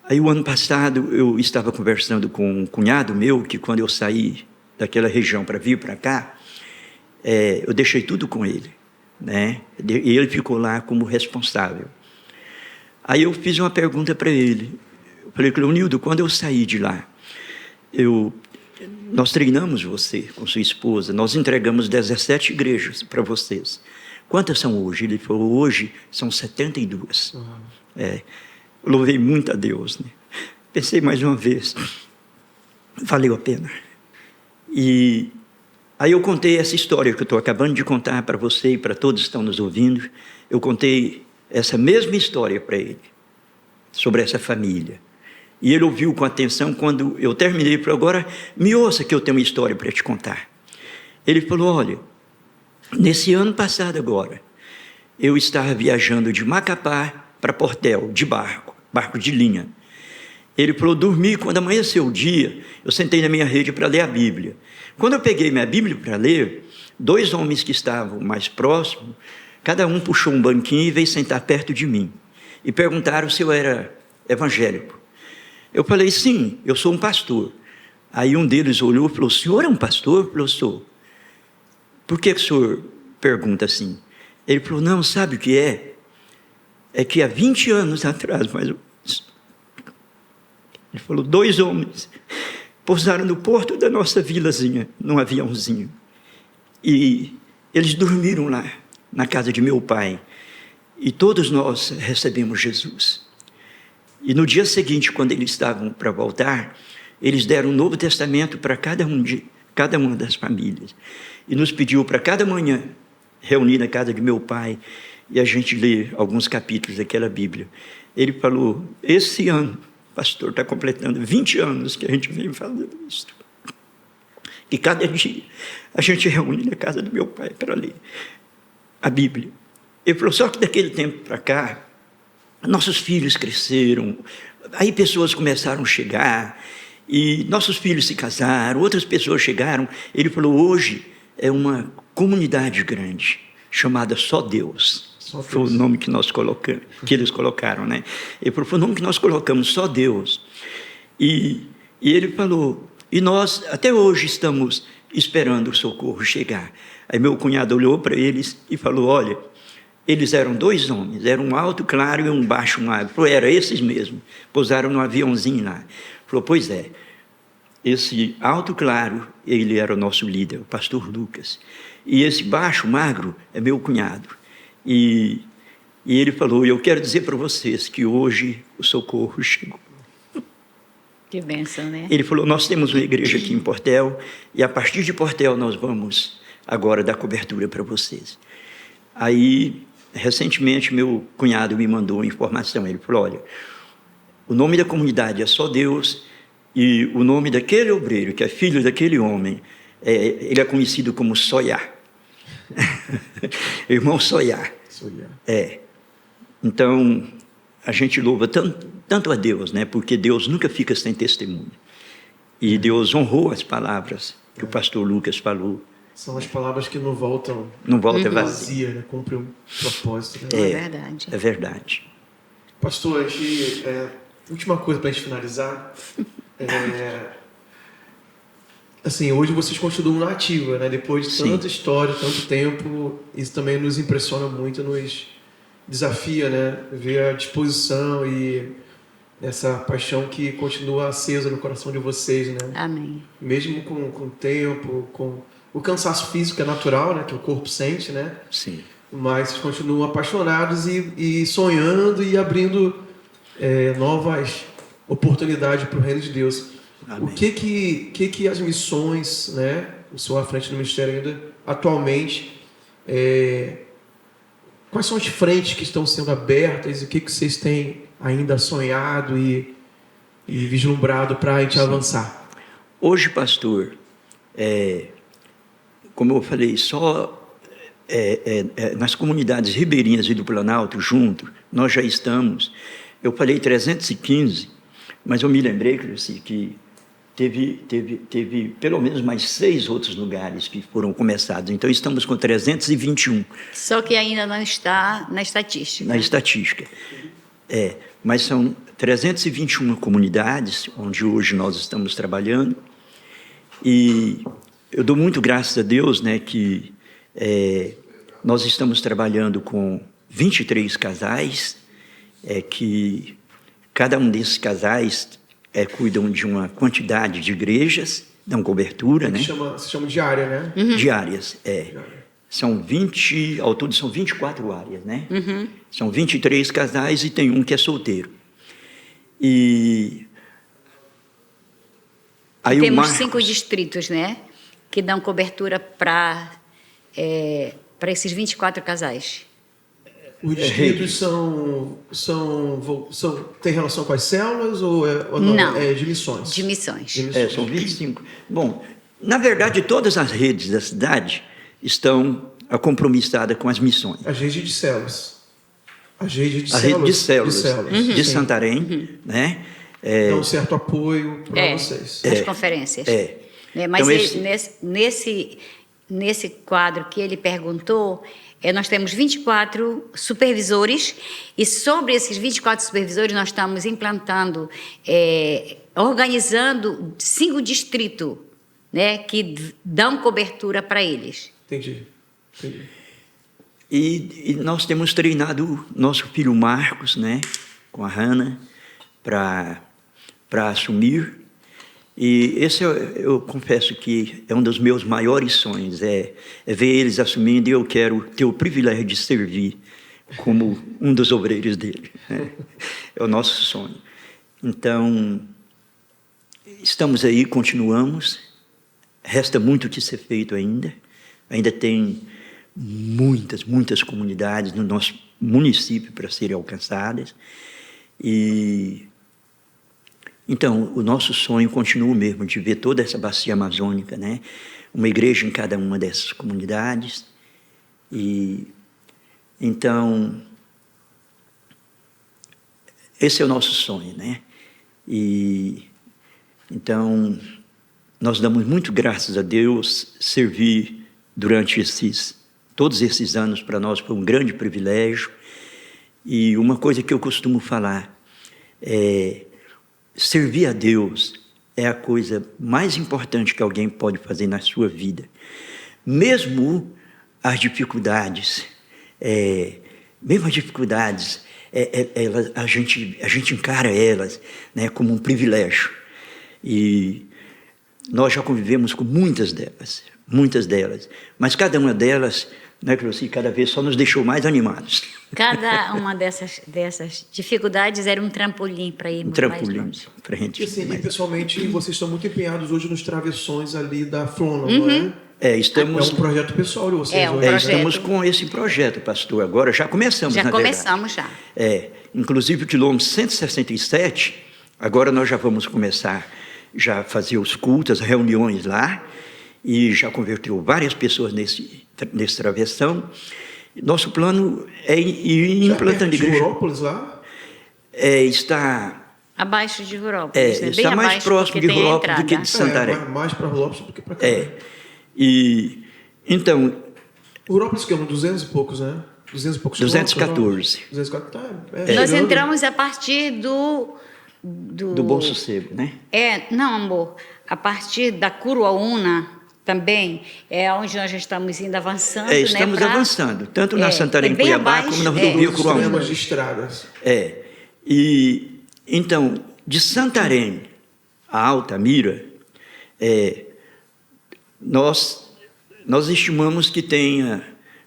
Aí o ano passado eu estava conversando com um cunhado meu, que quando eu saí daquela região para vir para cá, eu deixei tudo com ele, né? E ele ficou lá como responsável. Aí eu fiz uma pergunta para ele. Eu falei, Cleonildo, quando eu saí de lá, nós treinamos você com sua esposa, nós entregamos 17 igrejas para vocês. Quantas são hoje? Ele falou, hoje são 72. Louvei muito a Deus, né? Pensei mais uma vez, valeu a pena. E aí eu contei essa história que eu estou acabando de contar para você e para todos que estão nos ouvindo. Eu contei essa mesma história para ele, sobre essa família. E ele ouviu com atenção. Quando eu terminei, ele falou, agora me ouça que eu tenho uma história para te contar. Ele falou, olha, nesse ano passado agora, eu estava viajando de Macapá para Portel, de barco de linha. Ele falou, dormi, quando amanheceu o dia, eu sentei na minha rede para ler a Bíblia. Quando eu peguei minha Bíblia para ler, 2 homens que estavam mais próximos, cada um puxou um banquinho e veio sentar perto de mim. E perguntaram se eu era evangélico. Eu falei, sim, eu sou um pastor. Aí um deles olhou e falou, o senhor é um pastor? Eu falei, sou. Por que o senhor pergunta assim? Ele falou, não, sabe o que é? É que há 20 anos atrás, mais ou menos, ele falou, 2 homens pousaram no porto da nossa vilazinha, num aviãozinho. E eles dormiram lá, na casa de meu pai. E todos nós recebemos Jesus. E no dia seguinte, quando eles estavam para voltar, eles deram um Novo Testamento para cada uma das famílias. E nos pediu para cada manhã reunir na casa de meu pai e a gente ler alguns capítulos daquela Bíblia. Ele falou, esse ano, pastor, está completando 20 anos que a gente vem fazendo isso. que cada dia a gente reúne na casa do meu pai para ler a Bíblia. Ele falou, só que daquele tempo para cá, nossos filhos cresceram, aí pessoas começaram a chegar, e nossos filhos se casaram, outras pessoas chegaram. Ele falou, hoje é uma comunidade grande, chamada Só Deus. Foi o nome que nós colocamos, que eles colocaram, né? Ele falou, foi o nome que nós colocamos, Só Deus. E ele falou, e nós até hoje estamos esperando o socorro chegar. Aí meu cunhado olhou para eles e falou, olha, eles eram 2 homens, era um alto claro e um baixo magro. Falou, era esses mesmo, pousaram num aviãozinho lá. Falou, pois é, esse alto claro, ele era o nosso líder, o pastor Lucas. E esse baixo magro é meu cunhado. E ele falou, eu quero dizer para vocês que hoje o socorro chegou. Que bênção, né? Ele falou, nós temos uma igreja aqui em Portel, e a partir de Portel nós vamos agora dar cobertura para vocês. Aí, recentemente, meu cunhado me mandou uma informação. Ele falou, olha, o nome da comunidade é Só Deus, e o nome daquele obreiro, que é filho daquele homem, ele é conhecido como Soiá. Irmão Soiá. Então, a gente louva tanto a Deus, né? Porque Deus nunca fica sem testemunho. E Deus honrou as palavras que o pastor Lucas falou. São as palavras que não voltam vazia, né? Cumpre um propósito. É Né? verdade. É verdade. Pastor, última coisa para a gente finalizar. Assim, hoje vocês continuam na ativa, né? Depois de tanta história, tanto tempo, isso também nos impressiona muito, nos desafia, né? Ver a disposição e essa paixão que continua acesa no coração de vocês, né? Amém. Mesmo com o tempo, com o cansaço físico é natural, né? Que o corpo sente, né? Sim. Mas vocês continuam apaixonados e sonhando e abrindo novas oportunidades para o reino de Deus. Amém. O que as missões, né? O senhor à frente do ministério ainda atualmente, quais são as frentes que estão sendo abertas e o que vocês têm ainda sonhado e vislumbrado para a gente avançar? Hoje, pastor, como eu falei, só nas comunidades ribeirinhas e do Planalto, junto, nós já estamos, eu falei 315, mas eu me lembrei, que teve pelo menos mais 6 outros lugares que foram começados. Então, estamos com 321. Só que ainda não está na estatística. Na estatística. Mas são 321 comunidades onde hoje nós estamos trabalhando. E eu dou muito graças a Deus, né, que nós estamos trabalhando com 23 casais, que cada um desses casais cuidam de uma quantidade de igrejas, dão cobertura, né? Se chama de área, né? Uhum. De áreas, São 20, ao todo são 24 áreas, né? Uhum. São 23 casais e tem um que é solteiro. E aí temos 5 distritos, né? Que dão cobertura para esses 24 casais. Os distritos têm relação com as células ou não? Não. É de missões? De missões. São 25. Bom, na verdade, todas as redes da cidade estão compromissadas com as missões. As redes de células. As redes de a células. Rede de células Uhum. de Santarém, né? Dá um certo apoio para vocês. As conferências. Mas então, nesse quadro que ele perguntou, nós temos 24 supervisores e sobre esses 24 supervisores nós estamos implantando, organizando 5 distritos, né, que dão cobertura para eles. Entendi. E nós temos treinado nosso filho Marcos, né, com a Hannah, para assumir. E esse eu confesso que é um dos meus maiores sonhos, ver eles assumindo, e eu quero ter o privilégio de servir como um dos obreiros dele. É o nosso sonho. Então, estamos aí, continuamos. Resta muito que ser feito ainda. Ainda tem muitas comunidades no nosso município para serem alcançadas. E Então, o nosso sonho continua o mesmo, de ver toda essa bacia amazônica, né? Uma igreja em cada uma dessas comunidades. E então, esse é o nosso sonho, né? E então, nós damos muito graças a Deus. Servir durante todos esses anos para nós foi um grande privilégio. E uma coisa que eu costumo falar é: servir a Deus é a coisa mais importante que alguém pode fazer na sua vida. Mesmo as dificuldades, a gente encara elas, né, como um privilégio. E nós já convivemos com muitas delas, mas cada uma delas, né, Cleuci, cada vez só nos deixou mais animados. Cada uma dessas dificuldades era um trampolim para irmos mais longe. Para a gente. E, assim, e pessoalmente, vocês estão muito empenhados hoje nos travessões ali da Flona, não é? Estamos... É um projeto pessoal de vocês hoje. Estamos com esse projeto, pastor. Agora já começamos, Já começamos. Inclusive o quilômetro 167, agora nós já vamos começar já a fazer os cultos, as reuniões lá, e já converteu várias pessoas nesse travessão. Nosso plano é ir implantando igreja. Rurópolis lá? Está... Abaixo de Rurópolis, né? Está bem mais abaixo, próximo de Rurópolis do que de Santarém. Mais para Rurópolis do que para cá. E então... Rurópolis que é 200 e poucos, né? 200 e poucos 214. 214. Nós entramos a partir do Bom Sossego, né? Não, amor. A partir da Curuaúna também é onde nós já estamos indo avançando. Estamos avançando, tanto na Santarém Cuiabá como na rodovia Curuaúna. De estradas. E então, de Santarém a Altamira, nós estimamos que tenha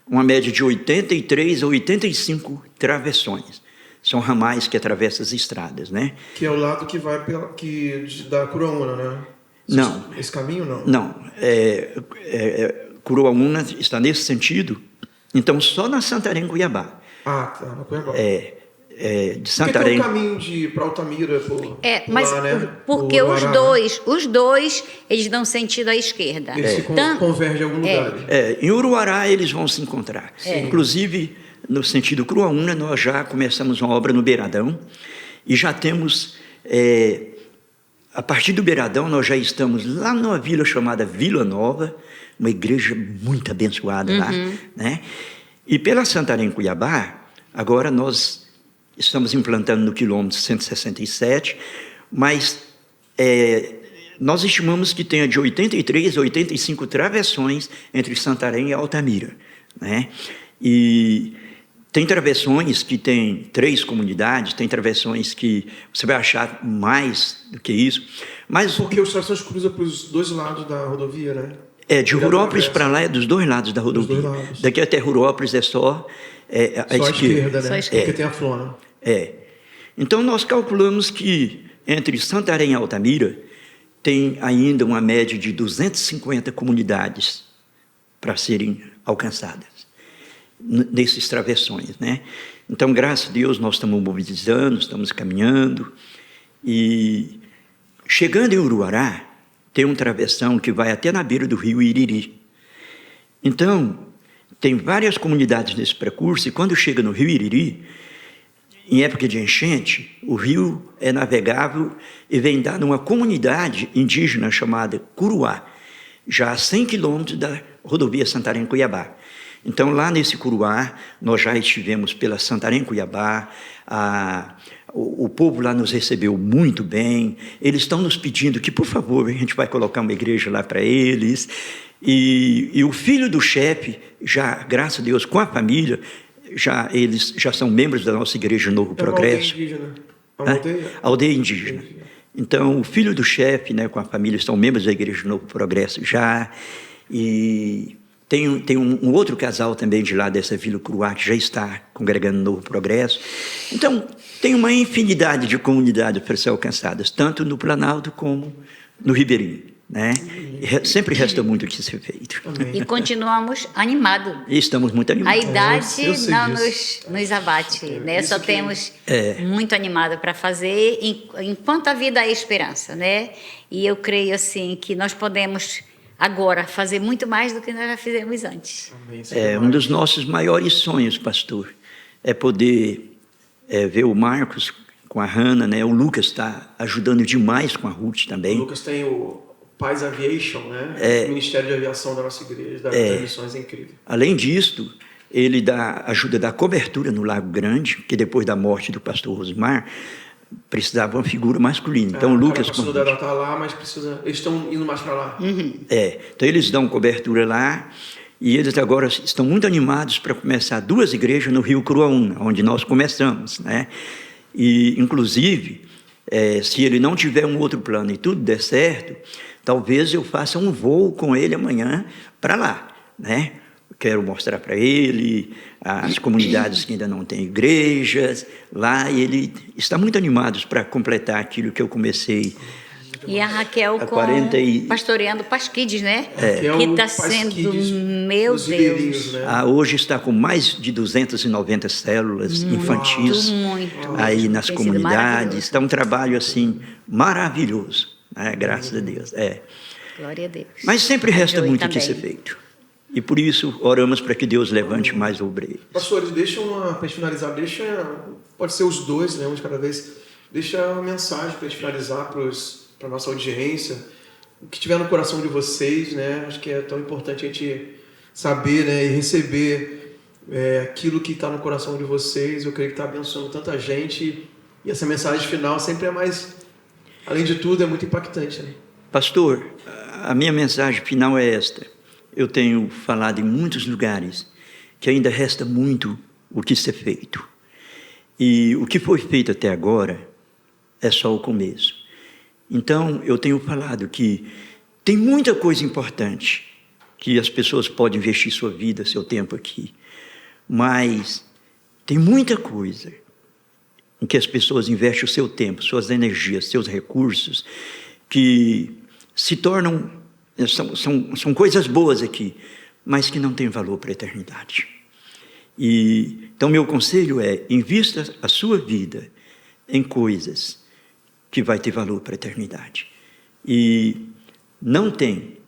uma média de 83 a 85 travessões. São ramais que atravessam as estradas, né? Que é o lado que vai da Curuaúna, né? Não. Esse caminho, não? Não. Curuaúna está nesse sentido, então só na Santarém Cuiabá. Tá, na Cuiabá. De Santarém. Porque tem um caminho para Altamira, mas lá, né? Porque os dois, eles dão sentido à esquerda. Eles convergem em algum lugar. Em Uruará eles vão se encontrar. Inclusive, no sentido Curuaúna, nós já começamos uma obra no Beiradão e já temos, a partir do Beiradão, nós já estamos lá numa vila chamada Vila Nova, uma igreja muito abençoada lá, né? E pela Santarém Cuiabá, agora nós estamos implantando no quilômetro 167, mas nós estimamos que tenha de 83 a 85 travessões entre Santarém e Altamira, né? E tem travessões que tem 3 comunidades, tem travessões que você vai achar mais do que isso. Mas porque os travessões cruzam para os dois lados da rodovia, né? De Rurópolis para lá é dos dois lados da rodovia. Daqui até Rurópolis é só a esquerda, né? Porque tem a Flona. Então nós calculamos que entre Santarém e Altamira tem ainda uma média de 250 comunidades para serem alcançadas nesses travessões, né? Então, graças a Deus, nós estamos mobilizando, estamos caminhando. E chegando em Uruará, tem um travessão que vai até na beira do rio Iriri. Então, tem várias comunidades nesse percurso, e quando chega no rio Iriri, em época de enchente, o rio é navegável e vem dar numa comunidade indígena chamada Curuá, já a 100 quilômetros da rodovia Santarém-Cuiabá. Então, lá nesse Curuá, nós já estivemos pela Santarém-Cuiabá, o povo lá nos recebeu muito bem, eles estão nos pedindo que, por favor, a gente vai colocar uma igreja lá para eles, e o filho do chefe, já, graças a Deus, com a família, eles já são membros da nossa igreja Novo Progresso. Aldeia indígena. Então, o filho do chefe, né, com a família, são membros da igreja Novo Progresso já, e tem um outro casal também de lá dessa Vila Curuá que já está congregando no Novo Progresso. Então, tem uma infinidade de comunidades para ser alcançadas, tanto no Planalto como no Ribeirinho. né? Sempre resta muito o que ser feito. E continuamos animados. E estamos muito A animados. idade eu sei não disso. nos abate, né? Isso Só que- temos muito animado para fazer enquanto a vida há esperança, né? E eu creio assim que nós podemos agora fazer muito mais do que nós já fizemos antes. Amém. Um dos nossos maiores sonhos, pastor, é poder ver o Marcos com a Hannah, né? O Lucas está ajudando demais com a Ruth O também. Lucas tem o Paz Aviation, né? O Ministério de Aviação da nossa igreja, das missões é incrível. Além disto, ele ajuda da cobertura no Lago Grande, que depois da morte do pastor Rosmar, precisava uma figura masculina. Então, o Lucas... O pastor Dedé está lá, mas precisa... Eles estão indo mais para lá. Então, eles dão cobertura lá, e eles agora estão muito animados para começar 2 igrejas no Rio Curuaúna, onde nós começamos, né? E, inclusive, se ele não tiver um outro plano e tudo der certo, talvez eu faça um voo com ele amanhã para lá, né? Quero mostrar para ele as comunidades que ainda não têm igrejas lá, e ele está muito animado para completar aquilo que eu comecei. E a Raquel pastoreando Pasquides, né? Que está sendo, meu dos Deus. ribeirinhos, né? Hoje está com mais de 290 células infantis Muito. aí nas Tem sido comunidades. maravilhoso. Está um trabalho assim maravilhoso, né? Graças a Deus. Glória a Deus. Mas sempre resta Joey muito o que também. ser feito. E por isso oramos para que Deus levante mais obreiros. Pastores, para a gente finalizar, pode ser os 2, né? Um de cada vez. Deixa uma mensagem para a gente finalizar para a nossa audiência. O que tiver no coração de vocês, né? Acho que é tão importante a gente saber, né? E receber aquilo que está no coração de vocês. Eu creio que está abençoando tanta gente. E essa mensagem final sempre é mais, além de tudo, é muito impactante, né? Pastor, a minha mensagem final é esta. Eu tenho falado em muitos lugares que ainda resta muito o que ser feito. E o que foi feito até agora é só o começo. Então, eu tenho falado que tem muita coisa importante que as pessoas podem investir sua vida, seu tempo aqui. Mas tem muita coisa em que as pessoas investem o seu tempo, suas energias, seus recursos, que se tornam... São coisas boas aqui, mas que não têm valor para a eternidade. Então, meu conselho é: invista a sua vida em coisas que vai ter valor para a eternidade. E não tem,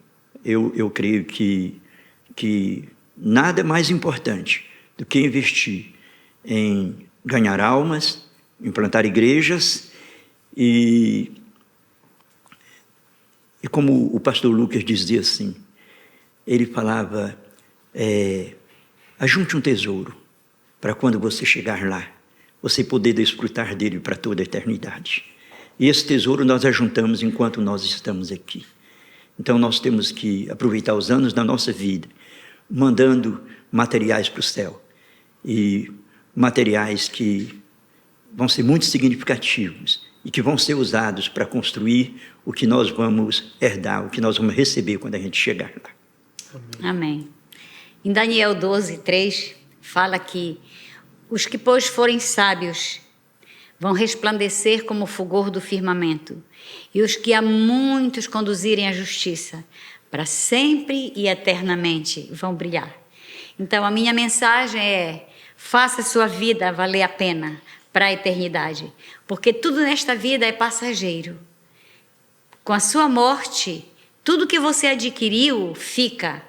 eu creio que nada é mais importante do que investir em ganhar almas, em plantar igrejas e como o pastor Lucas dizia assim, ele falava, ajunte um tesouro para quando você chegar lá, você poder desfrutar dele para toda a eternidade. E esse tesouro nós ajuntamos enquanto nós estamos aqui. Então nós temos que aproveitar os anos da nossa vida, mandando materiais para o céu. E materiais que vão ser muito significativos e que vão ser usados para construir o que nós vamos herdar, o que nós vamos receber quando a gente chegar lá. Amém. Em Daniel 12:3, fala que os que, pois, forem sábios vão resplandecer como o fulgor do firmamento, e os que a muitos conduzirem à justiça, para sempre e eternamente vão brilhar. Então, a minha mensagem é: faça a sua vida valer a pena para a eternidade, porque tudo nesta vida é passageiro. Com a sua morte, tudo que você adquiriu fica.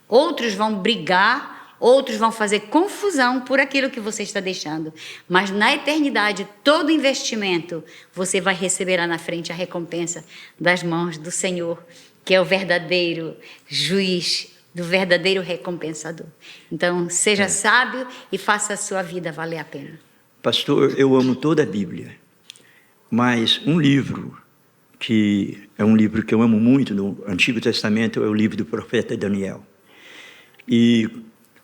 Outros vão brigar, outros vão fazer confusão por aquilo que você está deixando. Mas na eternidade, todo investimento, você vai receber lá na frente a recompensa das mãos do Senhor, que é o verdadeiro juiz, do verdadeiro recompensador. Então, seja sábio e faça a sua vida valer a pena. Pastor, eu amo toda a Bíblia, mas um livro que é um livro que eu amo muito no Antigo Testamento é o livro do profeta Daniel. E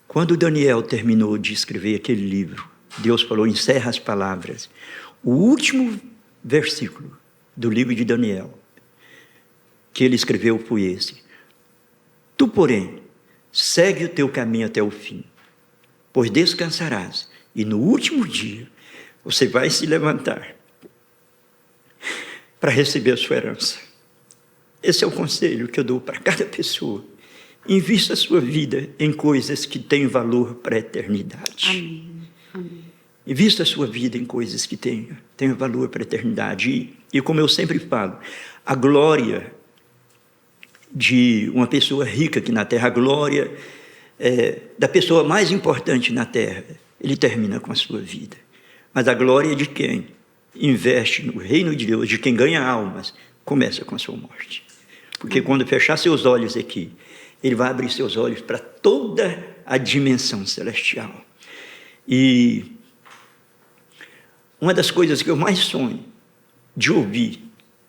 quando Daniel terminou de escrever aquele livro, Deus falou: encerra as palavras. O último versículo do livro de Daniel que ele escreveu foi esse: tu, porém, segue o teu caminho até o fim, pois descansarás, e no último dia você vai se levantar para receber a sua herança. esse é o conselho que eu dou para cada pessoa. Invista a sua vida em coisas que têm valor para a eternidade. Amém. Amém. Invista a sua vida em coisas que tenham valor para a eternidade. E como eu sempre falo, a glória de uma pessoa rica aqui na terra, a glória da pessoa mais importante na terra, ele termina com a sua vida. Mas a glória de quem investe no reino de Deus, de quem ganha almas, começa com a sua morte. Porque quando fechar seus olhos aqui, ele vai abrir seus olhos para toda a dimensão celestial. E uma das coisas que eu mais sonho de ouvir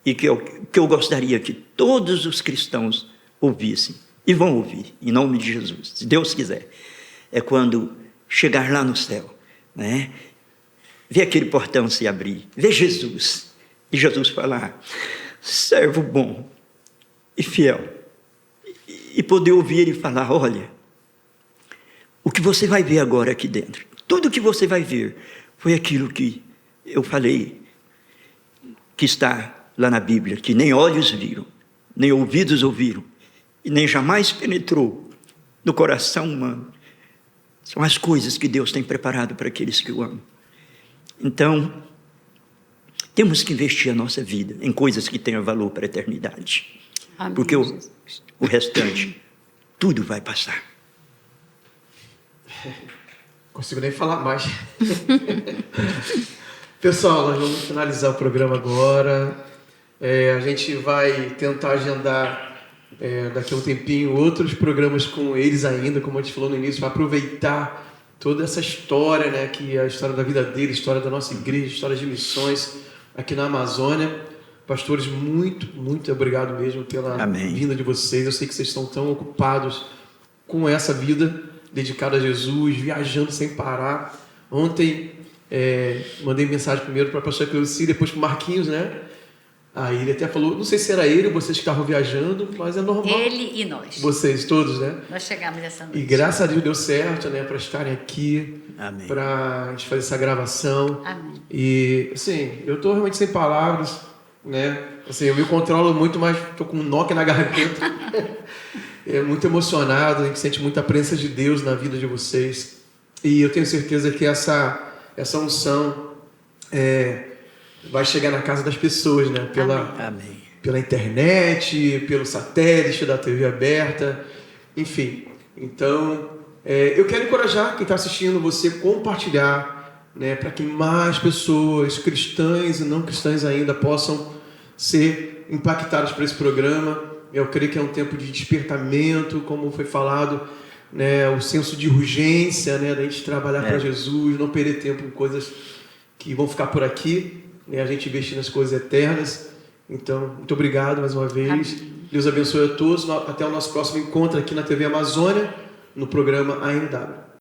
e que eu gostaria que todos os cristãos ouvissem, e vão ouvir, em nome de Jesus, se Deus quiser, é quando chegar lá no céu, né? Ver aquele portão se abrir, ver Jesus, e Jesus falar, servo bom e fiel, e poder ouvir ele falar, olha, o que você vai ver agora aqui dentro, tudo que você vai ver foi aquilo que eu falei, que está lá na Bíblia, que nem olhos viram, nem ouvidos ouviram, e nem jamais penetrou no coração humano. São as coisas que Deus tem preparado para aqueles que o amam. Então, temos que investir a nossa vida em coisas que tenham valor para a eternidade. Amém, porque o restante, tudo vai passar. Consigo nem falar mais. Pessoal, nós vamos finalizar o programa agora. A gente vai tentar agendar daqui a um tempinho outros programas com eles ainda, como a gente falou no início, para aproveitar toda essa história, né, que é a história da vida deles, a história da nossa igreja, a história de missões aqui na Amazônia. Pastores, muito, muito obrigado mesmo pela vinda de vocês. Eu sei que vocês estão tão ocupados com essa vida dedicada a Jesus, viajando sem parar. Ontem mandei mensagem primeiro para a pastora Cleuci, depois para o Marquinhos, né? Aí ele até falou, não sei se era ele ou vocês que estavam viajando, mas é normal. Ele e nós. Vocês todos, né? Nós chegamos essa noite. E graças a Deus deu certo, né? Para estarem aqui, para a gente fazer essa gravação. Amém. E, assim, eu estou realmente sem palavras, né? Assim, eu me controlo muito, mas estou com um nó na garganta. Muito emocionado, a gente sente muita presença de Deus na vida de vocês. E eu tenho certeza que essa unção vai chegar na casa das pessoas, né? Pela internet, pelo satélite da TV aberta, enfim. Então, eu quero encorajar quem está assistindo você compartilhar, né? Para que mais pessoas, cristãs e não cristãs ainda, possam ser impactadas por esse programa. Eu creio que é um tempo de despertamento, como foi falado, né? O senso de urgência, né? Da gente trabalhar para Jesus, não perder tempo em coisas que vão ficar por aqui. A gente investir nas coisas eternas. Então, muito obrigado mais uma vez. Amém. Deus abençoe a todos. Até o nosso próximo encontro aqui na TV Amazônia, no programa ANW.